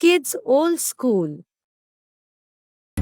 Kids Old School.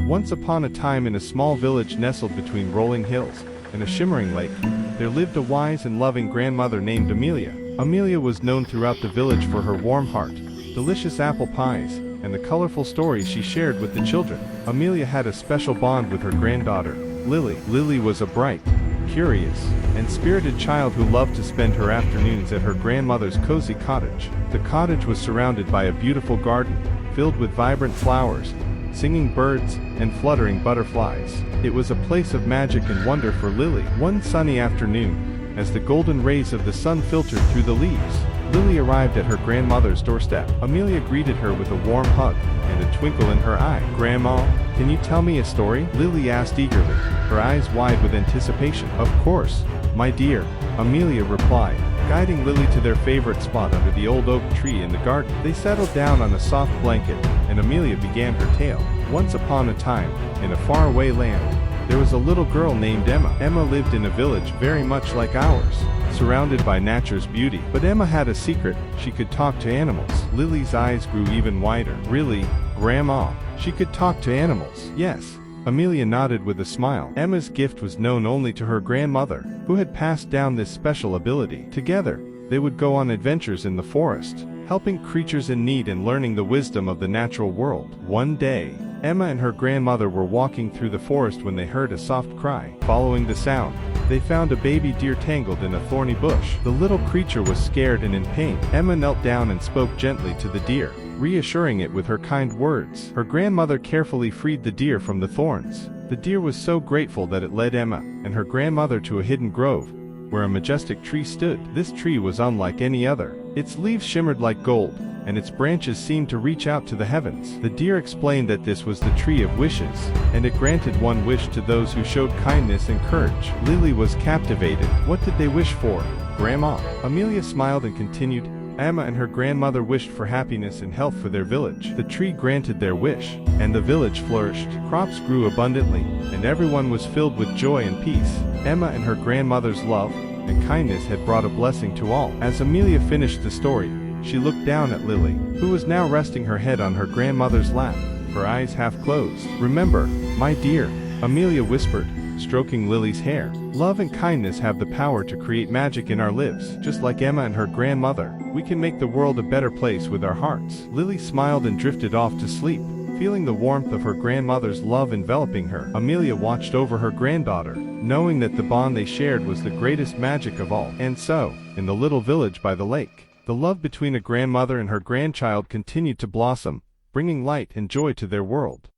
Once upon a time in a small village nestled between rolling hills and a shimmering lake, there lived a wise and loving grandmother named Amelia. Amelia was known throughout the village for her warm heart, delicious apple pies, and the colorful stories she shared with the children. Amelia had a special bond with her granddaughter, Lily. Lily was a bright, curious, and spirited child who loved to spend her afternoons at her grandmother's cozy cottage. The cottage was surrounded by a beautiful garden, filled with vibrant flowers, singing birds, and fluttering butterflies. It was a place of magic and wonder for Lily. One sunny afternoon, as the golden rays of the sun filtered through the leaves, Lily arrived at her grandmother's doorstep. Amelia greeted her with a warm hug and a twinkle in her eye. "Grandma, can you tell me a story?" Lily asked eagerly, her eyes wide with anticipation. "Of course, my dear," Amelia replied, guiding Lily to their favorite spot under the old oak tree in the garden. They settled down on a soft blanket, and Amelia began her tale. Once upon a time, in a faraway land, there was a little girl named Emma. Emma lived in a village very much like ours, surrounded by nature's beauty. But Emma had a secret: she could talk to animals. Lily's eyes grew even wider. "Really, Grandma? She could talk to animals?" "Yes," Amelia nodded with a smile. Emma's gift was known only to her grandmother, who had passed down this special ability. Together, they would go on adventures in the forest, helping creatures in need and learning the wisdom of the natural world. One day, Emma and her grandmother were walking through the forest when they heard a soft cry. Following the sound, they found a baby deer tangled in a thorny bush. The little creature was scared and in pain. Emma knelt down and spoke gently to the deer, reassuring it with her kind words. Her grandmother carefully freed the deer from the thorns. The deer was so grateful that it led Emma and her grandmother to a hidden grove, where a majestic tree stood. This tree was unlike any other. Its leaves shimmered like gold, and its branches seemed to reach out to the heavens. The deer explained that this was the tree of wishes, and it granted one wish to those who showed kindness and courage. Lily was captivated. "What did they wish for, Grandma?" Amelia smiled and continued, "Emma and her grandmother wished for happiness and health for their village. The tree granted their wish, and the village flourished. Crops grew abundantly, and everyone was filled with joy and peace. Emma and her grandmother's love and kindness had brought a blessing to all." As Amelia finished the story, she looked down at Lily, who was now resting her head on her grandmother's lap, her eyes half closed. "Remember, my dear," Amelia whispered, stroking Lily's hair, "love and kindness have the power to create magic in our lives. Just like Emma and her grandmother, we can make the world a better place with our hearts." Lily smiled and drifted off to sleep, feeling the warmth of her grandmother's love enveloping her. Amelia watched over her granddaughter, knowing that the bond they shared was the greatest magic of all. And so, in the little village by the lake, the love between a grandmother and her grandchild continued to blossom, bringing light and joy to their world.